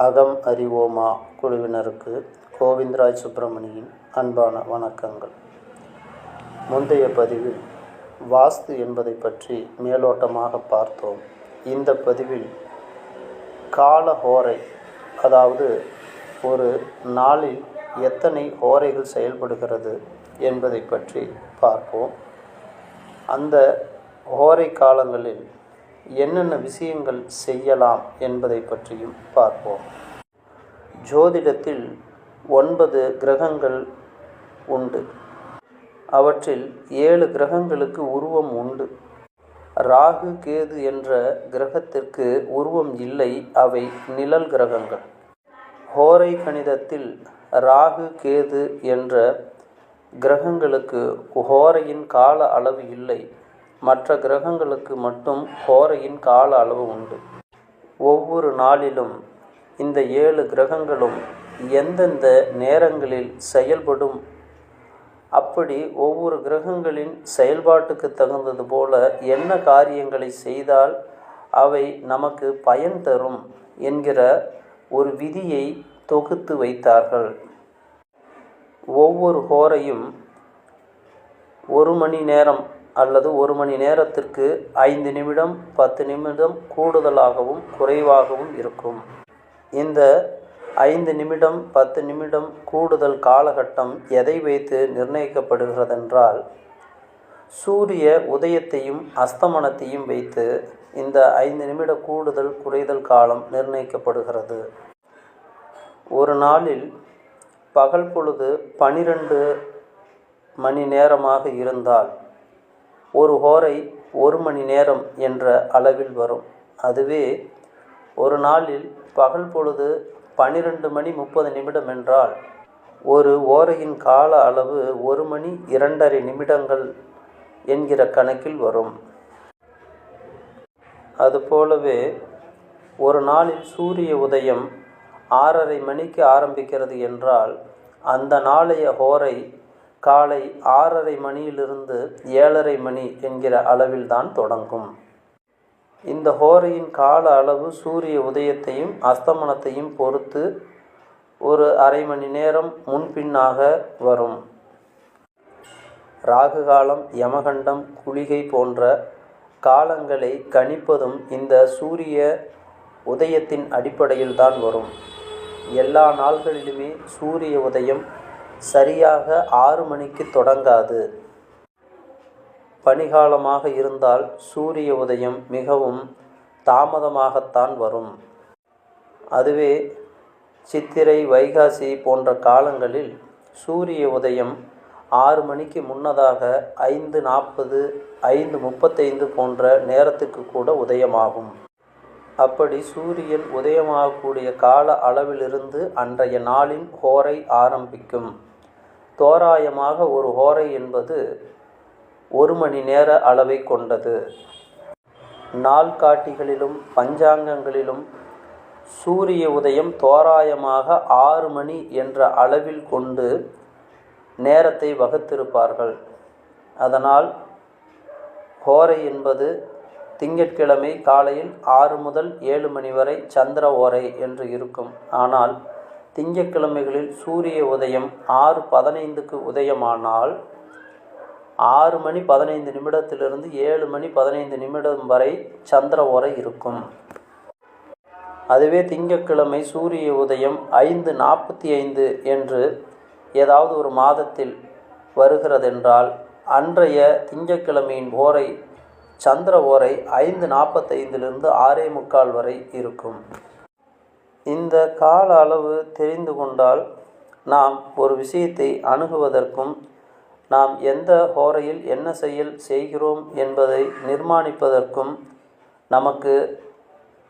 அகம் அறிவோமா குழுவினருக்கு கோவிந்தராஜ் சுப்பிரமணியின் அன்பான வணக்கங்கள். முந்தைய பதிவில் வாஸ்து என்பதை பற்றி மேலோட்டமாக பார்த்தோம். இந்த பதிவில் கால ஹோரை, அதாவது ஒரு நாளில் எத்தனை ஹோரைகள் செயல்படுகிறது என்பதை பற்றி பார்ப்போம். அந்த ஹோரை காலங்களில் என்னென்ன விஷயங்கள் செய்யலாம் என்பதை பற்றியும் பார்ப்போம். ஜோதிடத்தில் 9 கிரகங்கள் உண்டு. அவற்றில் 7 கிரகங்களுக்கு உருவம் உண்டு. ராகு கேது என்ற கிரகத்திற்கு உருவம் இல்லை, அவை நிழல் கிரகங்கள். ஹோரை கணிதத்தில் ராகு கேது என்ற கிரகங்களுக்கு ஹோரையின் கால அளவு இல்லை. மற்ற கிரகங்களுக்கு மட்டும் ஹோரையின் கால அளவு உண்டு. ஒவ்வொரு நாளிலும் இந்த 7 கிரகங்களும் எந்தெந்த நேரங்களில் செயல்படும், அப்படி ஒவ்வொரு கிரகங்களின் செயல்பாட்டுக்கு தகுந்தது போல என்ன காரியங்களை செய்தால் அவை நமக்கு பயன் தரும் என்கிற ஒரு விதியை தொகுத்து வைத்தார்கள். ஒவ்வொரு ஹோரையும் 1 மணி நேரம் அல்லது 1 மணி நேரத்திற்கு 5 நிமிடம் 10 நிமிடம் கூடுதலாகவும் குறைவாகவும் இருக்கும். இந்த 5 நிமிடம் 10 நிமிடம் கூடுதல் காலகட்டம் எதை வைத்து நிர்ணயிக்கப்படுகிறதென்றால், சூரிய உதயத்தையும் அஸ்தமனத்தையும் வைத்து இந்த 5 நிமிட கூடுதல் குறைதல் காலம் நிர்ணயிக்கப்படுகிறது. ஒரு நாளில் பகல் பொழுது 12 மணி நேரமாக இருந்தால் ஒரு ஹோரை 1 மணி நேரம் என்ற அளவில் வரும். அதுவே ஒரு நாளில் பகல் பொழுது 12 மணி 30 நிமிடம் என்றால் ஒரு ஓரையின் கால அளவு 1 மணி 2.5 நிமிடங்கள் என்கிற கணக்கில் வரும். அதுபோலவே ஒரு நாளில் சூரிய உதயம் 6:30 மணிக்கு ஆரம்பிக்கிறது என்றால் அந்த நாளைய ஹோரை காலை 6:30 மணியிலிருந்து 7:30 மணி என்கிற அளவில்தான் தொடங்கும். இந்த ஹோரையின் கால அளவு சூரிய உதயத்தையும் அஸ்தமனத்தையும் பொறுத்து ஒரு அரை மணி நேரம் முன்பின்னாக வரும். ராகு காலம், யமகண்டம், குளிகை போன்ற காலங்களை கணிப்பதும் இந்த சூரிய உதயத்தின் அடிப்படையில் தான் வரும். எல்லா நாள்களிலுமே சூரிய உதயம் சரியாக 6 மணிக்கு தொடங்காது. பனிகாலமாக இருந்தால் சூரிய உதயம் மிகவும் தாமதமாகத்தான் வரும். அதுவே சித்திரை, வைகாசி போன்ற காலங்களில் சூரிய உதயம் 6 மணிக்கு முன்னதாக 5:40 5:35 போன்ற நேரத்துக்கு கூட உதயமாகும். அப்படி சூரியன் உதயமாகக்கூடிய கால அளவிலிருந்து அன்றைய நாளின் ஹோரை ஆரம்பிக்கும். தோராயமாக ஒரு ஹோரை என்பது 1 மணி நேர அளவை கொண்டது. நாள்காட்டிகளிலும் பஞ்சாங்கங்களிலும் சூரிய உதயம் தோராயமாக 6 மணி என்ற அளவில் கொண்டு நேரத்தை வகுத்திருப்பார்கள். அதனால் ஹோரை என்பது திங்கட்கிழமை காலையில் 6 முதல் 7 மணி வரை சந்திர ஓரை என்று இருக்கும். ஆனால் திங்கட்கிழமைகளில் சூரிய உதயம் 6:15க்கு உதயமானால் 6 மணி 15 நிமிடத்திலிருந்து 7 மணி 15 நிமிடம் வரை சந்திர ஓரை இருக்கும். அதுவே திங்கட்கிழமை சூரிய உதயம் 5:45 என்று ஏதாவது ஒரு மாதத்தில் வருகிறதென்றால் அன்றைய திங்கட்கிழமையின் ஓரை சந்திர ஓரை 5:45 6:45 வரை இருக்கும். இந்த கால அளவு தெரிந்து கொண்டால் நாம் ஒரு விஷயத்தை அணுகுவதற்கும் நாம் எந்த ஹோரையில் என்ன செயல் செய்கிறோம் என்பதை நிர்மாணிப்பதற்கும் நமக்கு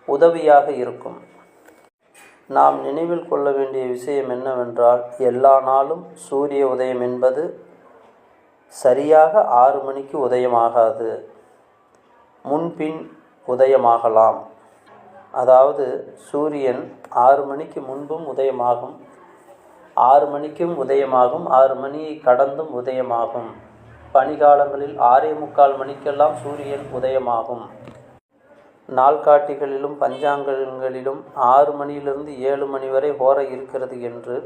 உதவியாக இருக்கும். நாம் நினைவில் கொள்ள வேண்டிய விஷயம் என்னவென்றால், எல்லா நாளும் சூரிய உதயம் என்பது சரியாக 6 மணிக்கு உதயமாகாது, முன்பின் உதயமாகலாம். அதாவது சூரியன் 6 மணிக்கு முன்பும் உதயமாகும், 6 மணிக்கும் உதயமாகும், 6 மணியை கடந்தும் உதயமாகும். பனிகாலங்களில் 6:45 மணிக்கெல்லாம் சூரியன் உதயமாகும். நாள்காட்டிகளிலும் பஞ்சாங்கங்களிலும் 6 மணியிலிருந்து 7 மணி வரை ஹோரை இருக்கிறது என்று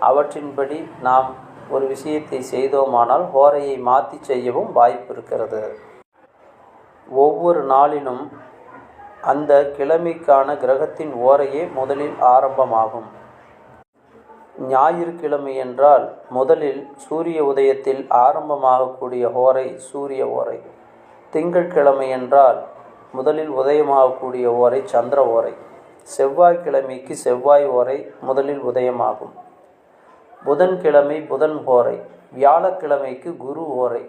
அவற்றின்படி நாம் ஒரு விஷயத்தை செய்தோமானால் ஹோரையை மாற்றி செய்யவும் வாய்ப்பு இருக்கிறது. ஒவ்வொரு நாளிலும் அந்த கிழமைக்கான கிரகத்தின் ஓரையே முதலில் ஆரம்பமாகும். ஞாயிற்றுக்கிழமை என்றால் முதலில் சூரிய உதயத்தில் ஆரம்பமாகக்கூடிய ஹோரை சூரிய ஓரை. திங்கட்கிழமை என்றால் முதலில் உதயமாகக்கூடிய ஓரை சந்திர ஓரை. செவ்வாய்க்கிழமைக்கு செவ்வாய் ஓரை முதலில் உதயமாகும். புதன்கிழமை புதன் ஓரை. வியாழக்கிழமைக்கு குரு ஓரை.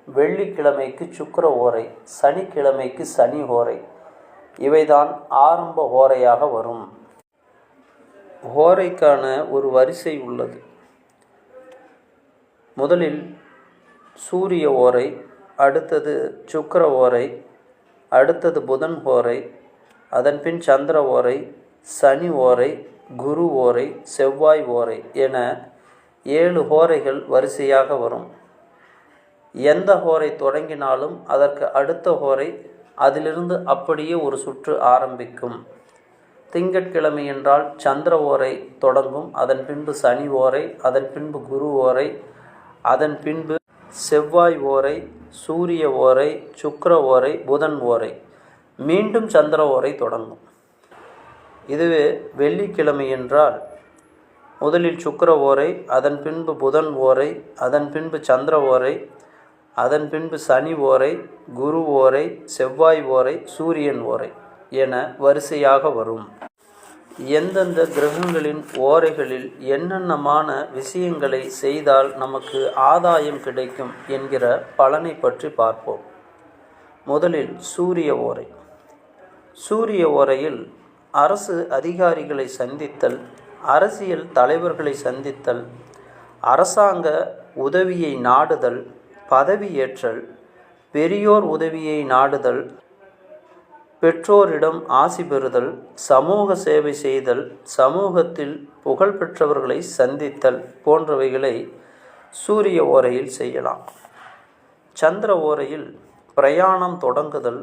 வெள்ளிக்கிழமைக்கு சுக்கிர ஓரை. சனிக்கிழமைக்கு சனி ஓரை. இவைதான் ஆரம்ப ஓரையாக வரும். ஓரைக்கான ஒரு வரிசை உள்ளது. முதலில் சூரிய ஓரை, அடுத்தது சுக்கிர ஓரை, அடுத்தது புதன் ஓரை, அதன்பின் சந்திர ஓரை, சனி ஓரை, குரு ஓரை, செவ்வாய் ஓரை என 7 ஓரைகள் வரிசையாக வரும். எந்த ஓரை தொடங்கினாலும் அதற்கு அடுத்த ஓரை அதிலிருந்து அப்படியே ஒரு சுற்று ஆரம்பிக்கும். திங்கட்கிழமை என்றால் சந்திர ஓரை தொடங்கும். அதன் பின்பு சனி ஓரை, அதன் பின்பு குரு ஓரை, அதன் பின்பு செவ்வாய் ஓரை, சூரிய ஓரை, சுக்கிர ஓரை, புதன் ஓரை, மீண்டும் சந்திர ஓரை தொடங்கும். இதுவே வெள்ளிக்கிழமை என்றால் முதலில் சுக்கிர ஓரை, அதன் பின்பு புதன் ஓரை, அதன் பின்பு சந்திர ஓரை, அதன் பின்பு சனி ஓரை, குரு ஓரை, செவ்வாய் ஓரை, சூரியன் ஓரை என வரிசையாக வரும். எந்தெந்த கிரகங்களின் ஓரைகளில் என்னென்னமான விஷயங்களை செய்தால் நமக்கு ஆதாயம் கிடைக்கும் என்கிற பலனை பற்றி பார்ப்போம். முதலில் சூரிய ஓரை. சூரிய ஓரையில் அரசு அதிகாரிகளை சந்தித்தல், அரசியல் தலைவர்களை சந்தித்தல், அரசாங்க உதவியை நாடுதல், பதவியேற்றல், பெரியோர் உதவியை நாடுதல், பெற்றோரிடம் ஆசி பெறுதல், சமூக சேவை செய்தல், சமூகத்தில் புகழ்பெற்றவர்களை சந்தித்தல் போன்றவைகளை சூரிய ஓரையில் செய்யலாம். சந்திர ஓரையில் பிரயாணம் தொடங்குதல்,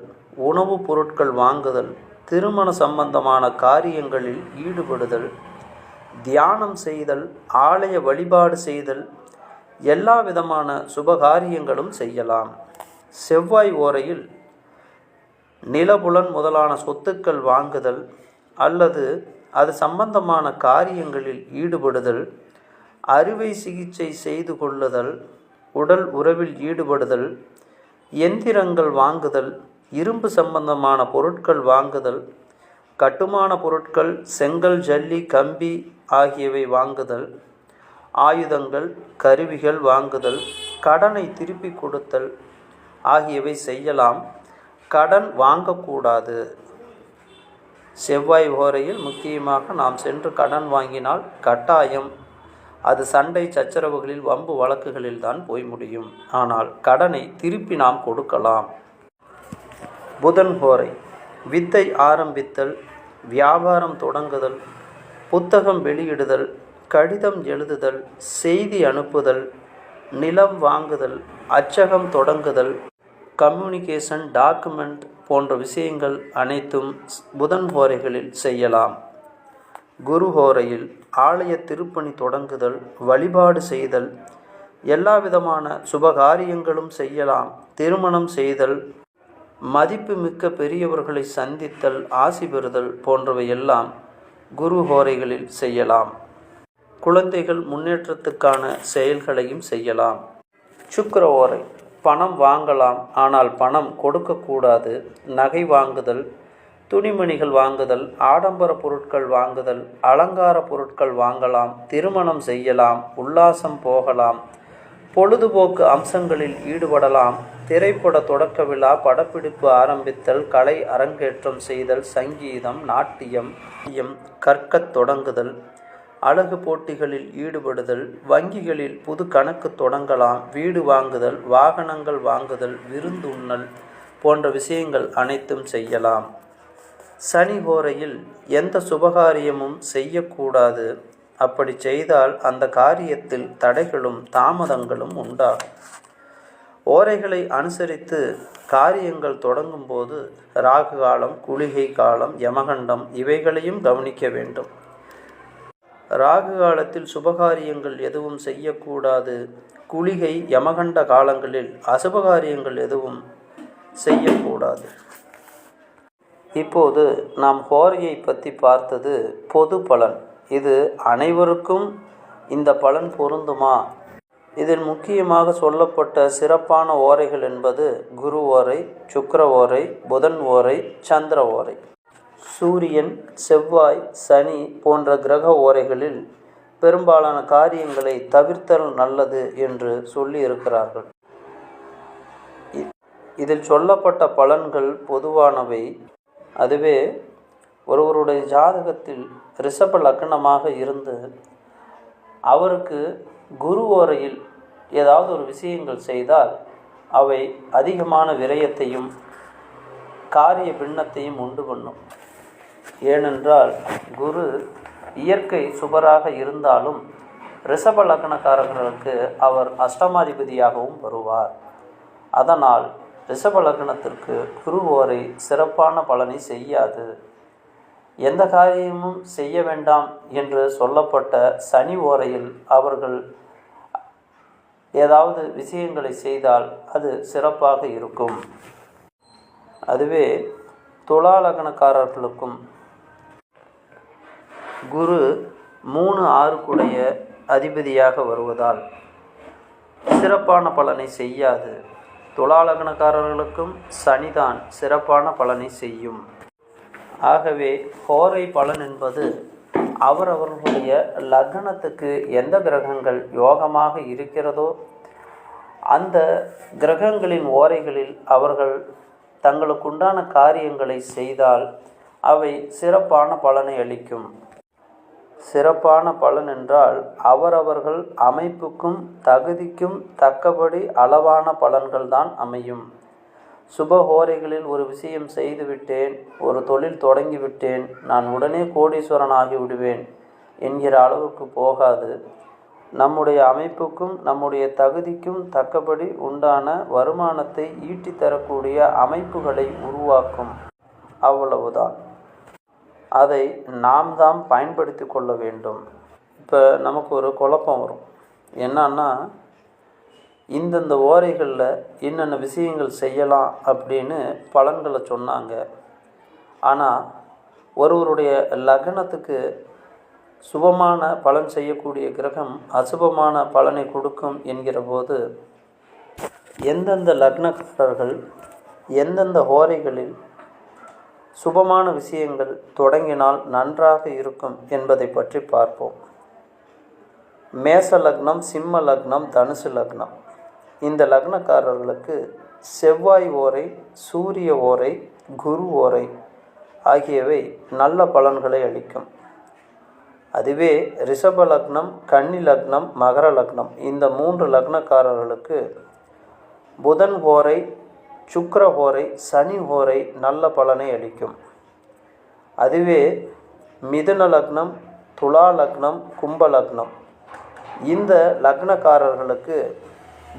உணவுப் பொருட்கள் வாங்குதல், திருமண சம்பந்தமான காரியங்களில் ஈடுபடுதல், தியானம் செய்தல், ஆலய வழிபாடு செய்தல், எல்லா விதமான சுபகாரியங்களும் செய்யலாம். செவ்வாய் ஓரையில் நிலபுலன் முதலான சொத்துக்கள் வாங்குதல் அல்லது அது சம்பந்தமான காரியங்களில் ஈடுபடுதல், அறுவை சிகிச்சை செய்து கொள்ளுதல், உடல் உறவில் ஈடுபடுதல், எந்திரங்கள் வாங்குதல், இரும்பு சம்பந்தமான பொருட்கள் வாங்குதல், கட்டுமான பொருட்கள், செங்கல், ஜல்லி, கம்பி ஆகியவை வாங்குதல், ஆயுதங்கள், கருவிகள் வாங்குதல், கடனை திருப்பி கொடுத்தல் ஆகியவை செய்யலாம். கடன் வாங்கக்கூடாது. செவ்வாய் ஓரையில் முக்கியமாக நாம் சென்று கடன் வாங்கினால் கட்டாயம் அது சண்டை சச்சரவுகளில் வம்பு வழக்குகளில் தான் போய் முடியும். ஆனால் கடனை திருப்பி நாம் கொடுக்கலாம். புதன் ஓரை. வித்தை ஆரம்பித்தல், வியாபாரம் தொடங்குதல், புத்தகம் வெளியிடுதல், கடிதம் எழுதுதல், செய்தி அனுப்புதல், நிலம் வாங்குதல், அச்சகம் தொடங்குதல், கம்யூனிகேஷன், டாக்குமெண்ட் போன்ற விஷயங்கள் அனைத்தும் புதன் ஹோரைகளில் செய்யலாம். குரு ஹோரையில் ஆலய திருப்பணி தொடங்குதல், வழிபாடு செய்தல், எல்லா விதமான சுபகாரியங்களும் செய்யலாம். திருமணம் செய்தல், மதிப்புமிக்க பெரியவர்களை சந்தித்தல், ஆசி பெறுதல் போன்றவை எல்லாம் குரு ஹோரைகளில் செய்யலாம். குழந்தைகள் முன்னேற்றத்துக்கான செயல்களையும் செய்யலாம். சுக்கிர ஓரை. பணம் வாங்கலாம், ஆனால் பணம் கொடுக்கக்கூடாது. நகை வாங்குதல், துணிமணிகள் வாங்குதல், ஆடம்பர பொருட்கள் வாங்குதல், அலங்கார பொருட்கள் வாங்கலாம், திருமணம் செய்யலாம், உல்லாசம் போகலாம், பொழுதுபோக்கு அம்சங்களில் ஈடுபடலாம், திரைப்பட தொடக்க விழா, படப்பிடிப்பு ஆரம்பித்தல், கலை அரங்கேற்றம் செய்தல், சங்கீதம், நாட்டியம், கற்கத் தொடங்குதல், அழகு போட்டிகளில் ஈடுபடுதல், வங்கிகளில் புது கணக்கு தொடங்கலாம், வீடு வாங்குதல், வாகனங்கள் வாங்குதல், விருந்து உண்ணல் போன்ற விஷயங்கள் அனைத்தும் செய்யலாம். சனி ஹோரையில் எந்த சுபகாரியமும் செய்யக்கூடாது. அப்படி செய்தால் அந்த காரியத்தில் தடைகளும் தாமதங்களும் உண்டாகும். ஓரைகளை அனுசரித்து காரியங்கள் தொடங்கும்போது ராகு காலம், குளிகை காலம், யமகண்டம் இவைகளையும் கவனிக்க வேண்டும். ராகு காலத்தில் சுபகாரியங்கள் எதுவும் செய்யக்கூடாது. குளிகை, யமகண்ட காலங்களில் அசுபகாரியங்கள் எதுவும் செய்யக்கூடாது. இப்போது நாம் ஹோரையை பற்றி பார்த்தது பொது பலன். இது அனைவருக்கும் இந்த பலன் பொருந்துமா? இதில் முக்கியமாக சொல்லப்பட்ட சிறப்பான ஓரைகள் என்பது குரு ஓரை, சுக்கிர ஓரை, புதன் ஓரை, சந்திர ஓரை. சூரியன், செவ்வாய், சனி போன்ற கிரக ஓரைகளில் பெரும்பாலான காரியங்களை தவிர்த்தல் நல்லது என்று சொல்லி இருக்கிறார்கள். இதில் சொல்லப்பட்ட பலன்கள் பொதுவானவை. அதுவே ஒருவருடைய ஜாதகத்தில் ரிஷப லக்னமாக இருந்து அவருக்கு குரு ஓரையில் ஏதாவது ஒரு விஷயங்கள் செய்தால் அவை அதிகமான விரயத்தையும் காரிய பின்னத்தையும் உண்டு பண்ணும். ஏனென்றால் குரு இயற்கை சுபராக இருந்தாலும் ரிஷப லக்னக்காரர்களுக்கு அவர் அஷ்டமாதிபதியாகவும் வருவார். அதனால் ரிஷப லக்னத்திற்கு குரு ஓரை சிறப்பான பலனை செய்யாது. எந்த காரியமும் செய்ய வேண்டாம் என்று சொல்லப்பட்ட சனி ஓரையில் அவர்கள் ஏதாவது விஷயங்களை செய்தால் அது சிறப்பாக இருக்கும். அதுவே துலா லக்னக்காரர்களுக்கும் குரு 3-6 கூடைய அதிபதியாக வருவதால் சிறப்பான பலனை செய்யாது. துலா லக்னக்காரர்களுக்கும் சனிதான் சிறப்பான பலனை செய்யும். ஆகவே ஹோரை பலன் என்பது அவரவர்களுடைய லக்னத்துக்கு எந்த கிரகங்கள் யோகமாக இருக்கிறதோ அந்த கிரகங்களின் ஓரைகளில் அவர்கள் தங்களுக்குண்டான காரியங்களை செய்தால் அவை சிறப்பான பலனை அளிக்கும். சிறப்பான பலன் என்றால் அவரவர்கள் அமைப்புக்கும் தகுதிக்கும் தக்கபடி அளவான பலன்கள் தான் அமையும். சுபஹோரைகளில் ஒரு விஷயம் செய்துவிட்டேன், ஒரு தொழில் தொடங்கிவிட்டேன், நான் உடனே கோடீஸ்வரன் ஆகிவிடுவேன் என்கிற அளவுக்கு போகாது. நம்முடைய அமைப்புக்கும் நம்முடைய தகுதிக்கும் தக்கபடி உண்டான வருமானத்தை ஈட்டி தரக்கூடிய அமைப்புகளை உருவாக்கும். அவ்வளவுதான். அதை நாம் தான் பயன்படுத்தி கொள்ள வேண்டும். இப்போ நமக்கு ஒரு குழப்பம் வரும். என்னன்னா, இந்தந்த ஓரைகளில் என்னென்ன விஷயங்கள் செய்யலாம் அப்படின்னு பலன்களை சொன்னாங்க. ஆனால் ஒருவருடைய லக்னத்துக்கு சுபமான பலன் செய்யக்கூடிய கிரகம் அசுபமான பலனை கொடுக்கும் என்கிற போது எந்தெந்த லக்னக்காரர்கள் எந்தெந்த ஓரைகளில் சுபமான விஷயங்கள் தொடங்கினால் நன்றாக இருக்கும் என்பதை பற்றி பார்ப்போம். மேச லக்னம், சிம்ம லக்னம், தனுசு லக்னம் இந்த லக்னக்காரர்களுக்கு செவ்வாய் ஓரை, சூரிய ஓரை, குரு ஓரை ஆகியவை நல்ல பலன்களை அளிக்கும். அதுவே ரிஷப லக்னம், கன்னி லக்னம், மகர லக்னம் இந்த 3 லக்னக்காரர்களுக்கு புதன் ஓரை, சுக்கிர ஓரை, சனி ஓரை நல்ல பலனை அளிக்கும். அதுவே மிதுன லக்னம், துலா லக்னம், கும்ப லக்னம் இந்த லக்னக்காரர்களுக்கு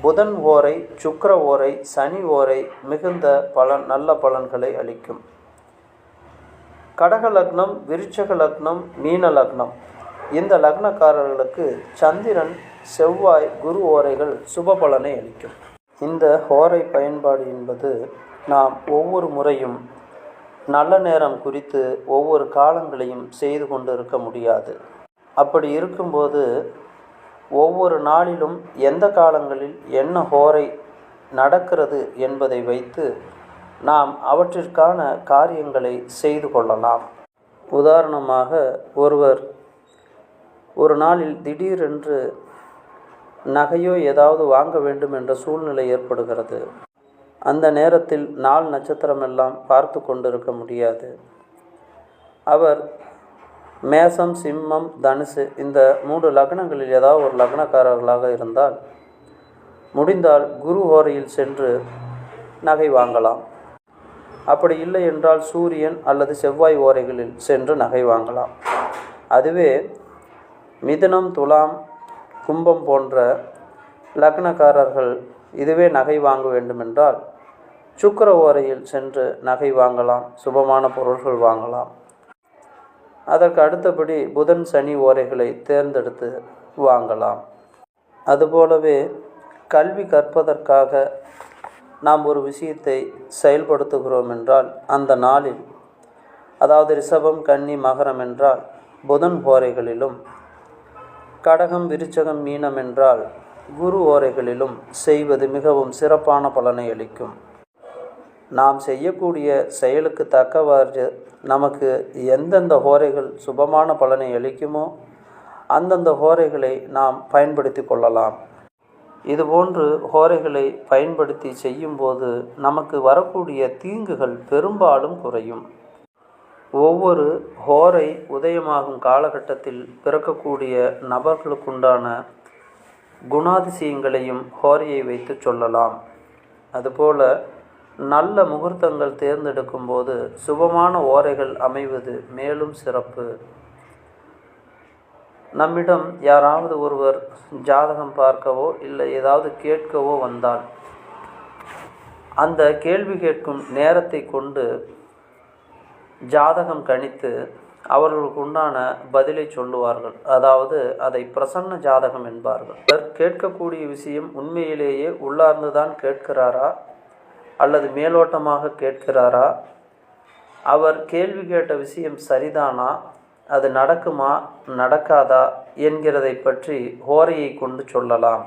புதன் ஓரை, சுக்கிர ஓரை, சனி ஓரை மிகுந்த நல்ல பலன்களை அளிக்கும். கடக லக்னம், விருச்சக லக்னம், மீன லக்னம் இந்த லக்னக்காரர்களுக்கு சந்திரன், செவ்வாய், குரு ஓரைகள் சுப பலனை அளிக்கும். இந்த ஹோரை பயன்பாடு என்பது நாம் ஒவ்வொரு முறையும் நல்ல நேரம் குறித்து ஒவ்வொரு காலங்களையும் செய்து கொண்டு இருக்க முடியாது. அப்படி இருக்கும்போது ஒவ்வொரு நாளிலும் எந்த காலங்களில் என்ன ஹோரை நடக்கிறது என்பதை வைத்து நாம் அவற்றிற்கான காரியங்களை செய்து கொள்ளலாம். உதாரணமாக ஒருவர் ஒரு நாளில் திடீரென்று நகையோ ஏதாவது வாங்க வேண்டும் என்ற சூழ்நிலை ஏற்படுகிறது. அந்த நேரத்தில் நாள் நட்சத்திரம் எல்லாம் பார்த்து கொண்டிருக்க முடியாது. அவர் மேசம், சிம்மம், தனுசு இந்த 3 லக்னங்களில் ஏதாவது ஒரு லக்னக்காரர்களாக இருந்தால் முடிந்தால் குரு ஹோரையில் சென்று நகை வாங்கலாம். அப்படி இல்லை என்றால் சூரியன் அல்லது செவ்வாய் ஓரைகளில் சென்று நகை வாங்கலாம். அதுவே மிதுனம், துலாம், கும்பம் போன்ற லக்னக்காரர்கள் இதுவே நகை வாங்க வேண்டுமென்றால் சுக்கிர ஓரையில் சென்று நகை வாங்கலாம், சுபமான பொருள்கள் வாங்கலாம். அதற்கு அடுத்தபடி புதன் சனி ஓரைகளை தேர்ந்தெடுத்து வாங்கலாம். அதுபோலவே கல்வி கற்பதற்காக நாம் ஒரு விஷயத்தை செயல்படுத்துகிறோம் என்றால் அந்த நாளில், அதாவது ரிஷபம் கன்னி மகரம் என்றால் புதன் ஓரைகளிலும், கடகம் விருச்சகம் மீனம் என்றால் குரு ஓரைகளிலும் செய்வது மிகவும் சிறப்பான பலனை அளிக்கும். நாம் செய்யக்கூடிய செயலுக்கு தக்கவாறு நமக்கு எந்தெந்த ஹோரைகள் சுபமான பலனை அளிக்குமோ அந்தந்த ஹோரைகளை நாம் பயன்படுத்தி கொள்ளலாம். இதுபோன்று ஹோரைகளை பயன்படுத்தி செய்யும்போது நமக்கு வரக்கூடிய தீங்குகள் பெரும்பாலும் குறையும். ஒவ்வொரு ஹோரை உதயமாகும் காலகட்டத்தில் பிறக்கக்கூடிய நபர்களுக்குண்டான குணாதிசயங்களையும் ஹோரையை வைத்து சொல்லலாம். அதுபோல நல்ல முகூர்த்தங்கள் தேர்ந்தெடுக்கும் போது சுபமான ஓரைகள் அமைவது மேலும் சிறப்பு. நம்மிடம் யாராவது ஒருவர் ஜாதகம் பார்க்கவோ இல்லை ஏதாவது கேட்கவோ வந்தால் அந்த கேள்வி கேட்கும் நேரத்தை கொண்டு ஜாதகம் கணித்து அவர்களுக்கு உண்டான பதிலை சொல்லுவார்கள். அதாவது அதை பிரசன்ன ஜாதகம் என்பார்கள். கேட்கக்கூடிய விஷயம் உண்மையிலேயே உள்ளார்ந்துதான் கேட்கிறாரா அல்லது மேலோட்டமாக கேட்கிறாரா, அவர் கேள்வி கேட்ட விஷயம் சரிதானா, அது நடக்குமா நடக்காதா என்கிறதை பற்றி ஹோரையை கொண்டு சொல்லலாம்.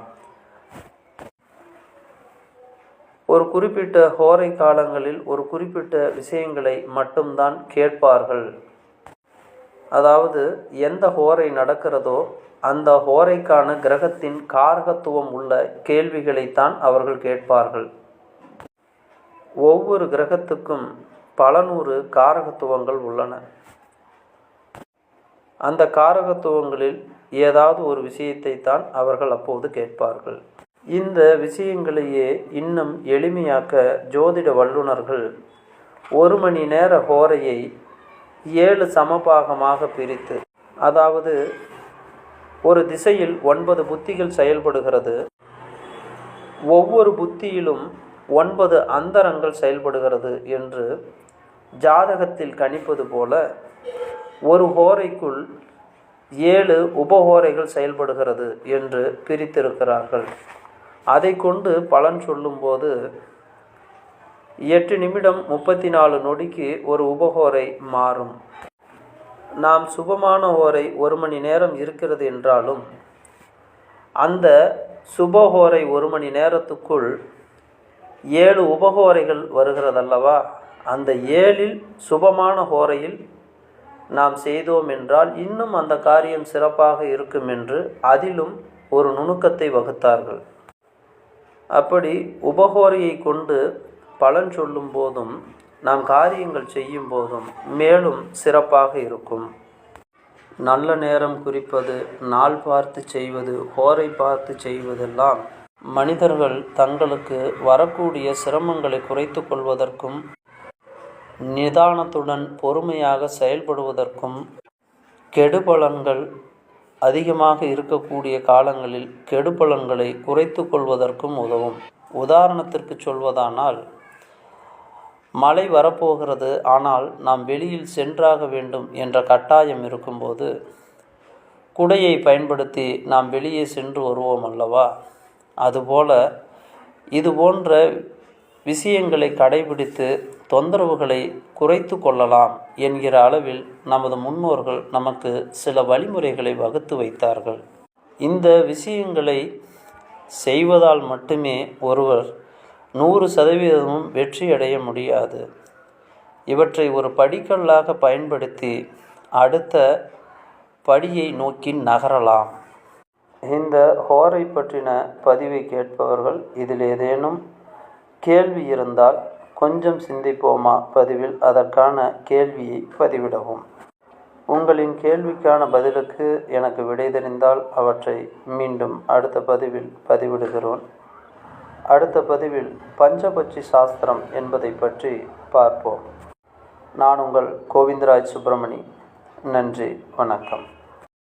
ஒரு குறிப்பிட்ட ஹோரை காலங்களில் ஒரு குறிப்பிட்ட விஷயங்களை மட்டும்தான் கேட்பார்கள். அதாவது எந்த ஹோரை நடக்கிறதோ அந்த ஹோரைக்கான கிரகத்தின் காரகத்துவம் உள்ள கேள்விகளைத்தான் அவர்கள் கேட்பார்கள். ஒவ்வொரு கிரகத்துக்கும் பல நூறு காரகத்துவங்கள் உள்ளன. அந்த காரகத்துவங்களில் ஏதாவது ஒரு விஷயத்தை தான் அவர்கள் அப்போது கேட்பார்கள். இந்த விஷயங்களையே இன்னும் எளிமையாக்க ஜோதிட வல்லுநர்கள் 1 மணி நேர ஹோரையை 7 சமபாகமாக பிரித்து, அதாவது ஒரு திசையில் 9 புத்திகள் செயல்படுகிறது, ஒவ்வொரு புத்தியிலும் 9 அந்தரங்கள் செயல்படுகிறது என்று ஜாதகத்தில் கணிப்பது போல ஒரு ஹோரைக்குள் 7 உபஹோரைகள் செயல்படுகிறது என்று பிரித்திருக்கிறார்கள். அதை கொண்டு பலன் சொல்லும்போது 8 நிமிடம் 34 நொடிக்கு ஒரு உபஹோரை மாறும். நாம் சுபமான ஹோரை 1 மணி நேரம் இருக்கிறது என்றாலும் அந்த சுபஹோரை 1 மணி நேரத்துக்குள் 7 உபஹோரைகள் வருகிறதல்லவா, அந்த 7இல் சுபமான ஹோரையில் நாம் செய்தோம் என்றால் இன்னும் அந்த காரியம் சிறப்பாக இருக்கும் என்று அதிலும் ஒரு நுணுக்கத்தை வகுத்தார்கள். அப்படி உபஹோரையை கொண்டு பலன் சொல்லும் போதும் நாம் காரியங்கள் செய்யும் போதும் மேலும் சிறப்பாக இருக்கும். நல்ல நேரம் குறிப்பது, நாள் பார்த்து செய்வது, ஹோரை பார்த்து செய்வதெல்லாம் மனிதர்கள் தங்களுக்கு வரக்கூடிய சிரமங்களை குறைத்து கொள்வதற்கும் நிதானத்துடன் பொறுமையாக செயல்படுவதற்கும், கெடுபலன்கள் அதிகமாக இருக்கக்கூடிய காலங்களில் கெடுபலன்களை குறைத்து கொள்வதற்கும் உதவும். உதாரணத்திற்கு சொல்வதானால், மழை வரப்போகிறது ஆனால் நாம் வெளியில் சென்றாக வேண்டும் என்ற கட்டாயம் இருக்கும்போது குடையை பயன்படுத்தி நாம் வெளியே சென்று வருவோம் அல்லவா, அதுபோல இது போன்ற விஷயங்களை கடைபிடித்து தொந்தரவுகளை குறைத்து கொள்ளலாம் என்கிற அளவில் நமது முன்னோர்கள் நமக்கு சில வழிமுறைகளை வகுத்து வைத்தார்கள். இந்த விஷயங்களை செய்வதால் மட்டுமே ஒருவர் 100% வெற்றியடைய முடியாது. இவற்றை ஒரு படிக்கல்லாக பயன்படுத்தி அடுத்த படியை நோக்கி நகரலாம். இந்த ஹோரை பற்றின பதிவை கேட்பவர்கள் இதில் ஏதேனும் கேள்வி இருந்தால் கொஞ்சம் சிந்திப்போமா பதிவில் அதற்கான கேள்வியை பதிவிடவும். உங்களின் கேள்விக்கான பதிலுக்கு எனக்கு விடை தெரிந்தால் அவற்றை மீண்டும் அடுத்த பதிவில் பதிவிடுகிறோம். அடுத்த பதிவில் பஞ்சபட்சி சாஸ்திரம் என்பதை பற்றி பார்ப்போம். நான் உங்கள் கோவிந்தராஜ் சுப்பிரமணி. நன்றி, வணக்கம்.